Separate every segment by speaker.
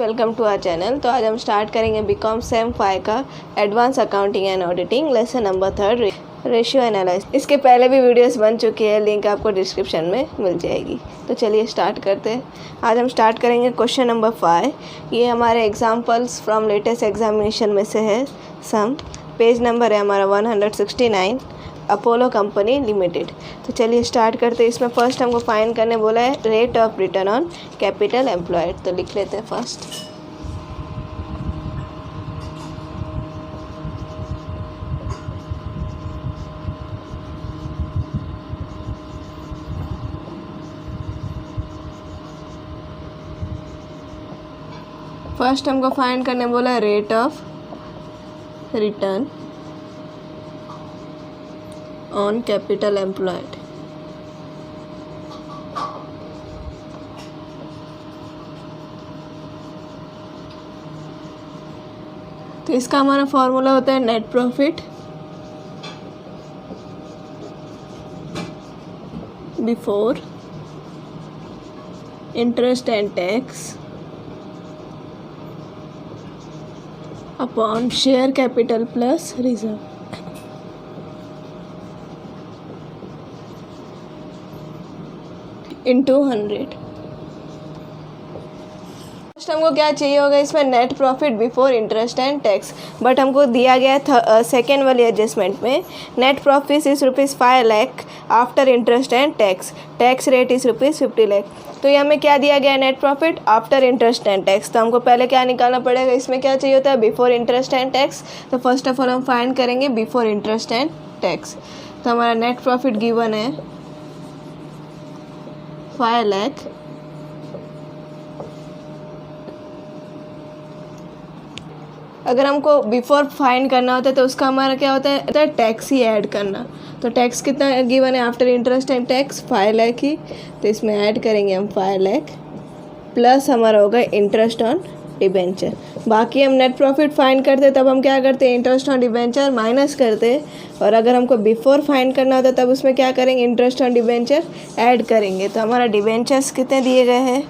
Speaker 1: Welcome to our channel. तो आज हम स्टार्ट करेंगे बीकॉम सेम 5 का advance accounting and auditing lesson number 3 ratio analysis. इसके पहले भी वीडियोस बन चुकी है, लिंक आपको डिस्क्रिप्शन में मिल जाएगी। तो चलिए स्टार्ट करते हैं। आज हम स्टार्ट करेंगे क्वेश्चन नंबर 5। ये हमारे एग्जाम्पल्स फ्रॉम लेटेस्ट एग्जामिनेशन में से है। सम पेज नंबर है हमारा 169, अपोलो कंपनी लिमिटेड। तो चलिए स्टार्ट करते हैं। इसमें फर्स्ट हमको फाइंड करने बोला है rate of return on capital employed. तो लिख लेते हैं फर्स्ट। फर्स्ट हमको फाइंड करने बोला है rate of return on capital employed. तो इसका हमारा फॉर्मूला होता है net profit before interest and tax upon share capital plus reserve. Into 100। First हमको क्या चाहिए होगा इसमें net profit before interest and tax, but हमको दिया गया है सेकेंड वाली एडजस्टमेंट में net profit is ₹5 lakh after interest and tax, tax rate is ₹50 lakh. तो ये हमें क्या दिया गया है net profit after interest and tax. तो हमको पहले क्या निकालना पड़ेगा, इसमें क्या चाहिए होता है बिफोर इंटरेस्ट एंड टैक्स। तो फर्स्ट ऑफ ऑल हम फाइंड करेंगे बिफोर इंटरेस्ट एंड टैक्स। तो हमारा नेट प्रॉफिट गिवन है 5 लाख अगर हमको बिफोर फाइंड करना होता है तो उसका हमारा क्या होता है टैक्स ही ऐड करना। तो टैक्स कितना गिवन है after interest and tax 5 lakh ही। तो इसमें ऐड करेंगे हम 5 लाख प्लस हमारा होगा इंटरेस्ट ऑन डिबेंचर। बाकी हम नेट प्रॉफिट फाइंड करते तब हम क्या करते इंटरेस्ट ऑन डिबेंचर माइनस करते, और अगर हमको बिफोर फाइंड करना होता तब उसमें क्या करेंगे इंटरेस्ट ऑन डिबेंचर ऐड करेंगे। तो हमारा डिबेंचर्स कितने दिए गए हैं,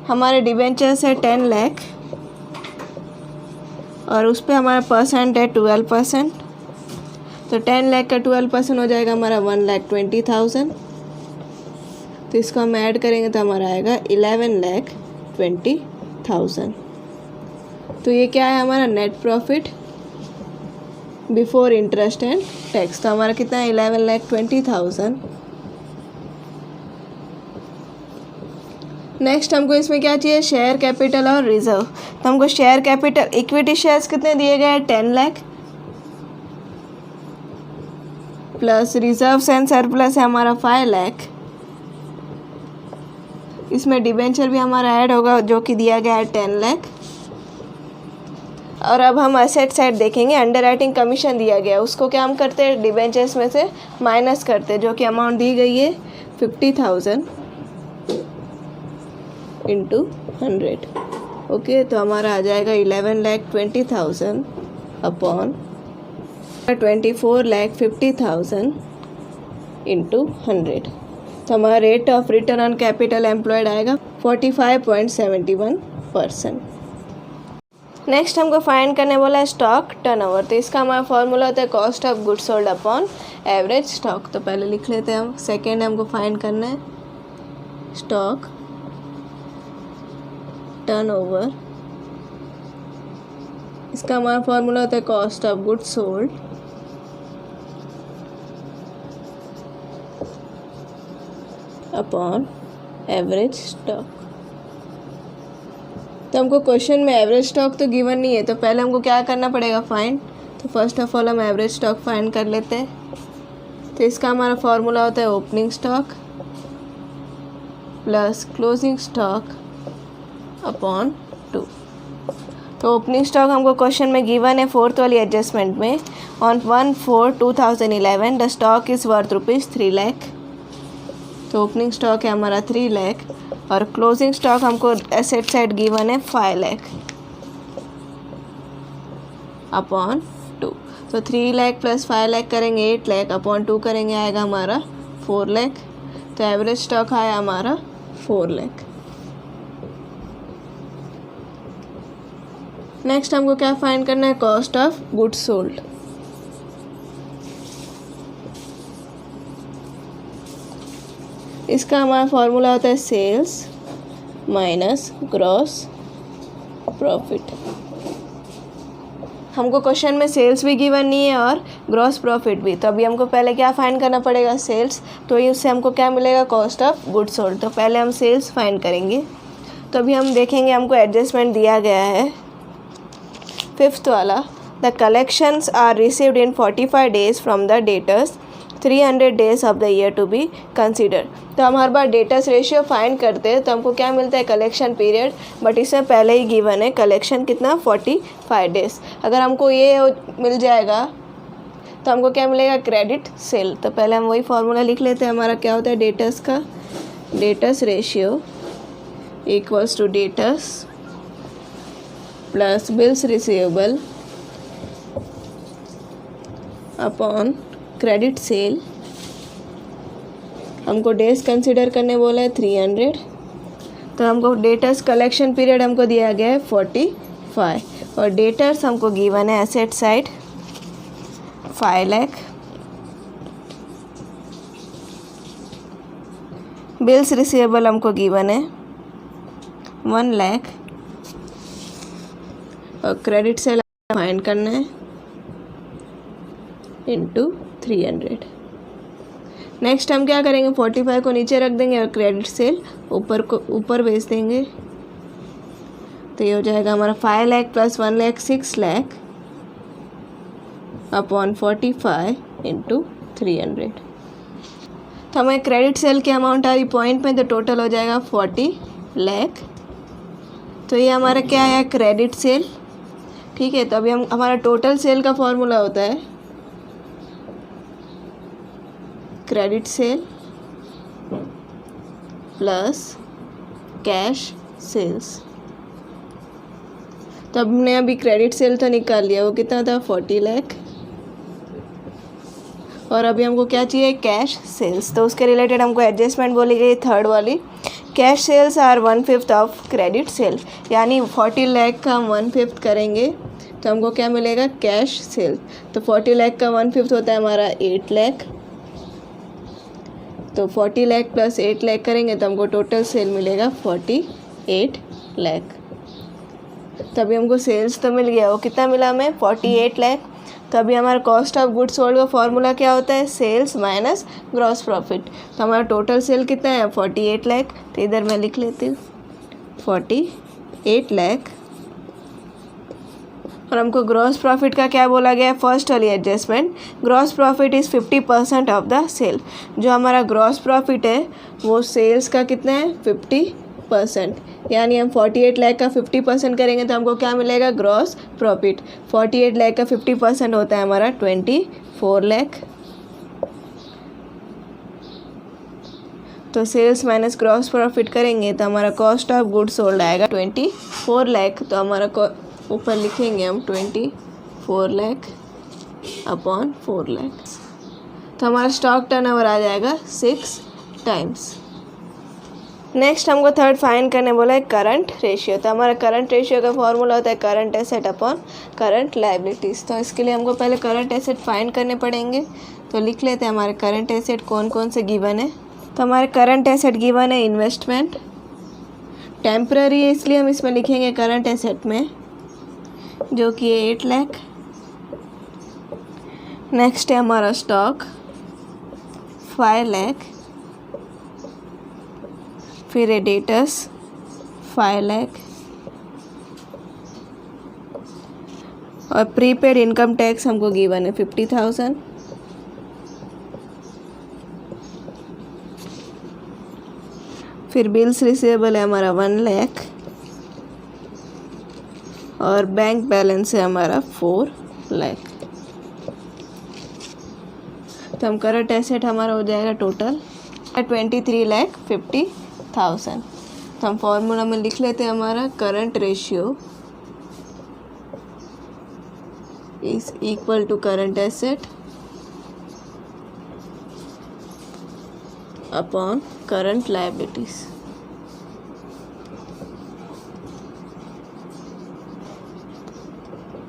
Speaker 1: हमारे डिबेंचर्स है 10 लाख और उस पर हमारा परसेंट है 12%। तो 10 लाख का 12% हो जाएगा हमारा 1,20,000। तो इसको हम ऐड करेंगे तो हमारा आएगा 11,20,000। तो ये क्या है हमारा net profit before interest and tax. तो हमारा कितना है 11,20,000। नेक्स्ट हमको इसमें क्या चाहिए शेयर कैपिटल और रिजर्व। तो हमको शेयर कैपिटल इक्विटी शेयर्स कितने दिए गए हैं 10 lakh plus reserves and surplus है हमारा 5 लाख। इसमें डिबेंचर भी हमारा ऐड होगा जो कि दिया गया है 10 लाख। और अब हम असेट साइड देखेंगे। अंडर राइटिंग कमीशन दिया गया उसको क्या हम करते हैं डिबेंचर्स में से माइनस करते हैं, जो कि अमाउंट दी गई है 50,000 इंटू 100। ओके, तो हमारा आ जाएगा 11,20,000 अपॉन 24,50,000 इंटू 100। तो हमारा rate of return on capital employed आएगा 45.71%। नेक्स्ट हमको फाइंड करने बोला है स्टॉक टर्नओवर। तो इसका हमारा फॉर्मूला होता है cost of goods sold upon average stock. तो पहले लिख लेते हैं हम। सेकेंड हमको फाइंड करना है स्टॉक टर्नओवर। इसका हमारा फॉर्मूला होता है cost of goods sold upon average stock. तो हमको क्वेश्चन में एवरेज स्टॉक तो गिवन नहीं है, तो पहले हमको क्या करना पड़ेगा फाइंड। तो फर्स्ट ऑफ ऑल हम एवरेज स्टॉक फाइंड कर लेते हैं। तो इसका हमारा फॉर्मूला होता है opening stock plus closing stock upon 2। तो ओपनिंग स्टॉक हमको क्वेश्चन में गिवन है फोर्थ वाली एडजस्टमेंट में on 1/4/2011 the stock is worth ₹3 lakh. तो ओपनिंग स्टॉक है हमारा 3 लाख और क्लोजिंग स्टॉक हमको एसेट साइड गिवन है 5 लाख अपॉन 2। तो 3 लाख प्लस 5 लाख करेंगे 8 लाख अपॉन 2 करेंगे आएगा हमारा 4 लाख। तो एवरेज स्टॉक आया हमारा 4 लाख। नेक्स्ट हमको क्या फाइंड करना है, कॉस्ट ऑफ गुड्स सोल्ड। इसका हमारा फॉर्मूला होता है सेल्स माइनस ग्रॉस प्रॉफिट। हमको क्वेश्चन में सेल्स भी गिवन नहीं है और ग्रॉस प्रॉफिट भी, तो अभी हमको पहले क्या फाइंड करना पड़ेगा, सेल्स। तो ये उससे हमको क्या मिलेगा, कॉस्ट ऑफ गुड्स सोल्ड। तो पहले हम सेल्स फाइंड करेंगे। तो अभी हम देखेंगे, हमको एडजस्टमेंट दिया गया है 5th वाला, the collections are received in 45 days from the debtors, 300 days of the year to be consider. तो हम हर बार डेटर्स रेशियो फाइंड करते हैं तो हमको क्या मिलता है, कलेक्शन पीरियड, बट इसमें पहले ही गिवन है कलेक्शन कितना, 45 days। अगर हमको ये मिल जाएगा तो हमको क्या मिलेगा, क्रेडिट सेल। तो पहले हम वही फार्मूला लिख लेते हैं। हमारा क्या होता है डेटर्स का, debtors ratio equals to debtors plus bills receivable upon credit sale. हमको डेज कंसिडर करने बोला है 300, तो हमको डेटर्स कलेक्शन पीरियड हमको दिया गया है 45, और डेटर्स हमको गिवन है asset side 5 lakh, bills receivable हमको गिवन है 1 लाख, और क्रेडिट सेल फाइंड करना है इंटू 300। नेक्स्ट हम क्या करेंगे, 45 को नीचे रख देंगे और क्रेडिट सेल ऊपर भेज देंगे। तो ये हो जाएगा हमारा 5 lakh plus 1 lakh 6 lakh upon 45 into 300। तो हमें क्रेडिट सेल की अमाउंट आ रही पॉइंट में, तो टोटल हो जाएगा 40 लाख। तो ये हमारा क्या है, क्रेडिट सेल। ठीक है, तो अभी हम हमारा टोटल सेल का फॉर्मूला होता है credit sale plus cash sales. तो हमने अभी क्रेडिट सेल तो निकाल लिया, वो कितना था, 40 लाख, और अभी हमको क्या चाहिए, कैश सेल्स। तो उसके रिलेटेड हमको एडजस्टमेंट बोली गई 3rd वाली, cash sales are 1/5 of credit sale, यानी 40 लाख का हम 1/5 करेंगे तो हमको क्या मिलेगा, कैश सेल। तो 40 लाख का 1/5 होता है हमारा 8 लाख, तो 40 लाख प्लस 8 लाख करेंगे तो हमको टोटल सेल मिलेगा 48 लाख। तभी हमको सेल्स तो मिल गया, वो कितना मिला हमें, 48 लाख। तो अभी हमारा कॉस्ट ऑफ गुड्स सोल्ड का फॉर्मूला क्या होता है, सेल्स माइनस ग्रॉस प्रॉफिट। तो हमारा टोटल सेल कितना है, 48 लाख। तो इधर मैं लिख लेती हूँ 48 लाख, और हमको ग्रॉस प्रॉफिट का क्या बोला गया है, फर्स्ट वाली adjustment, gross profit is 50% of the sale. जो हमारा ग्रॉस प्रॉफिट है वो सेल्स का कितना है, 50%, यानी हम 48 लाख का 50% करेंगे तो हमको क्या मिलेगा, ग्रॉस प्रॉफिट। 48 लाख का 50% होता है हमारा 24 लाख। तो सेल्स माइनस ग्रॉस प्रॉफिट करेंगे तो हमारा कॉस्ट ऑफ गुड्स सोल्ड आएगा 24 लाख। तो हमारा ऊपर लिखेंगे हम 24 लाख अपॉन 4 लाख। तो हमारा स्टॉक टर्नओवर आ जाएगा 6 टाइम्स। नेक्स्ट हमको 3rd फाइंड करने बोला है करंट रेशियो। तो हमारा करंट रेशियो का फॉर्मूला होता है current asset upon current liabilities. तो इसके लिए हमको पहले करंट एसेट फाइंड करने पड़ेंगे। तो लिख लेते हैं हमारे करंट एसेट कौन कौन से गिवन है। तो हमारे करंट एसेट गिवन है इन्वेस्टमेंट, टेम्पररी है इसलिए हम इसमें लिखेंगे करंट एसेट में, जो कि 8 लाख। नेक्स्ट है हमारा स्टॉक 5 लाख, फिर एडेटर्स 5 लाख, और प्रीपेड इनकम टैक्स हमको गिवन है 50,000। फिर बिल्स रिसीवेबल है हमारा 1 लाख, और बैंक बैलेंस है हमारा 4 लाख। तो हम करंट एसेट हमारा हो जाएगा टोटल 23,50,000। तो हम फॉर्मूला में लिख लेते हैं हमारा current ratio is equal to current asset upon current liabilities.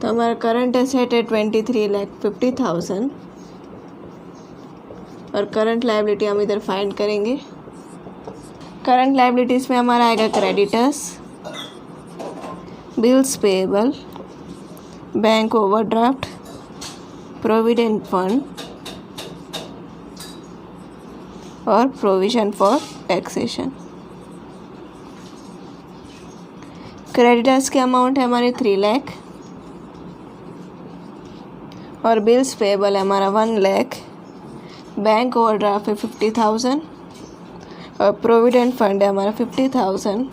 Speaker 1: तो हमारा करंट एसेट है 23,50,000 और करंट लायबिलिटी हम इधर फाइंड करेंगे। करंट लायबिलिटीज़ में हमारा आएगा creditors, bills payable, bank overdraft, provident fund और प्रोविज़न फॉर टैक्सेशन। क्रेडिटर्स के अमाउंट है हमारे 3 लाख और बिल्स पेएबल है हमारा 1 लाख, बैंक ओवरड्राफ्ट है 50,000 और प्रोविडेंट फंड है हमारा 50,000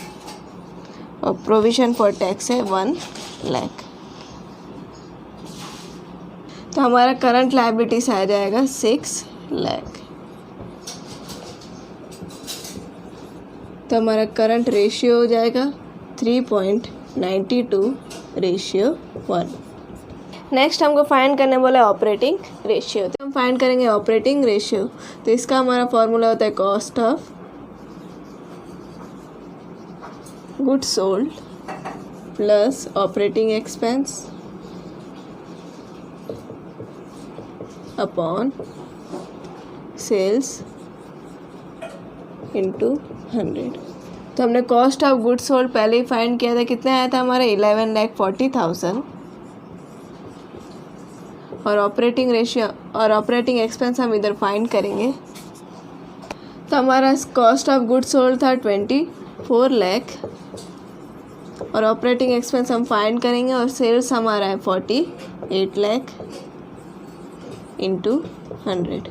Speaker 1: और प्रोविज़न फॉर टैक्स है 1 लाख। तो हमारा करंट लायबिलिटीज आ जाएगा 6 लाख। तो हमारा करंट रेशियो हो जाएगा 3.92:1। नेक्स्ट हमको फाइंड करने बोला ऑपरेटिंग रेशियो। तो हम फाइंड करेंगे ऑपरेटिंग रेशियो। तो इसका हमारा फॉर्मूला होता है cost of goods sold plus operating expense upon sales into 100। तो हमने कॉस्ट ऑफ गुड्स सोल्ड पहले ही फाइंड किया था, कितना आया था हमारा 11,40,000 और ऑपरेटिंग रेशियो और ऑपरेटिंग एक्सपेंस हम इधर फाइंड करेंगे। तो हमारा कॉस्ट ऑफ गुड्स सोल्ड था 24 लाख और ऑपरेटिंग एक्सपेंस हम फाइंड करेंगे और सेल्स हमारा है 48 लाख इंटू 100।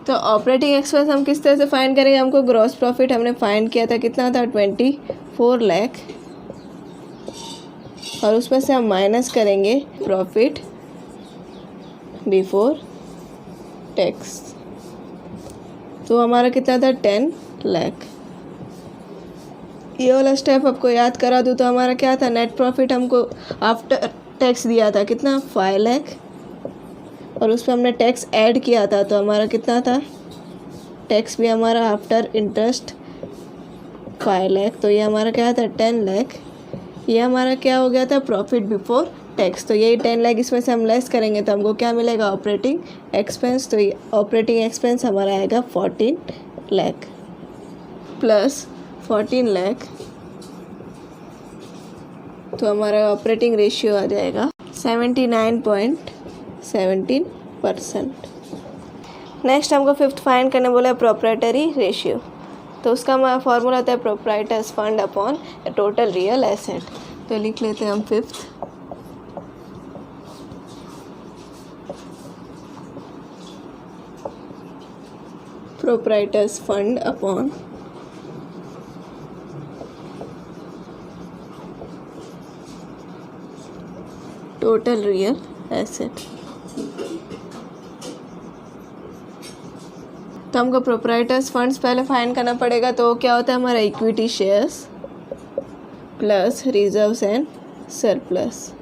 Speaker 1: तो ऑपरेटिंग एक्सपेंस हम किस तरह से फाइंड करेंगे, हमको ग्रॉस प्रॉफिट हमने फाइंड किया था, कितना था 24 लाख और उसमें से हम माइनस करेंगे प्रॉफिट बिफोर टैक्स। तो हमारा कितना था 10 लाख। ये वाला स्टेप आपको याद करा दूँ तो हमारा क्या था, नेट प्रॉफिट हमको आफ्टर टैक्स दिया था कितना 5 लाख और उस पर हमने टैक्स ऐड किया था तो हमारा कितना था, टैक्स भी हमारा आफ्टर इंटरेस्ट 5 लाख। तो ये हमारा क्या था 10 लाख। ये हमारा क्या हो गया था प्रॉफिट बिफोर टैक्स। तो यही 10 लाख इसमें से हम लेस करेंगे तो हमको क्या मिलेगा ऑपरेटिंग एक्सपेंस। तो ये ऑपरेटिंग एक्सपेंस हमारा आएगा 14 लाख प्लस 14 लाख। तो हमारा ऑपरेटिंग रेशियो आ जाएगा 79.17%। नेक्स्ट हमको फिफ्थ फाइंड करने बोला है प्रोप्राइटरी रेशियो। तो उसका हमारा फॉर्मूला होता है proprietors fund upon total real asset. तो लिख लेते हैं हम fifth. Proprietors fund upon total real asset. तो हमको प्रोप्राइटर्स फंड्स पहले फाइंड करना पड़ेगा। तो क्या होता है हमारा equity shares plus reserves and surplus.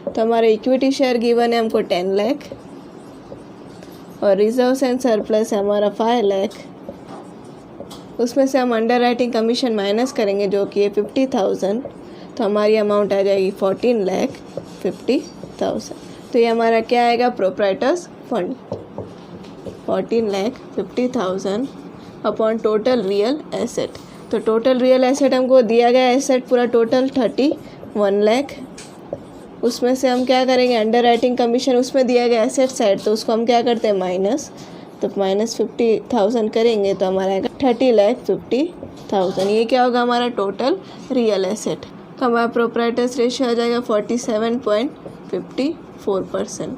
Speaker 1: तो हमारा इक्विटी शेयर गिवन है हमको 10 लाख और रिजर्व्स एंड सरप्लस है हमारा 5 लाख। उसमें से हम अंडर राइटिंग कमीशन माइनस करेंगे जो कि है 50,000। तो हमारी अमाउंट आ जाएगी 14,50,000। तो ये हमारा क्या आएगा proprietors fund 14,50,000 upon total real asset. तो टोटल रियल एसेट हमको दिया गया एसेट पूरा टोटल 31 लाख। उसमें से हम क्या करेंगे अंडर राइटिंग कमीशन उसमें दिया गया एसेट साइड तो उसको हम क्या करते हैं माइनस। तो माइनस 50,000 करेंगे तो हमारा आएगा 30,50,000। ये क्या होगा हमारा टोटल रियल एसेट। तो हमारा प्रोप्राइटर्स रेशियो आ जाएगा 47.54%।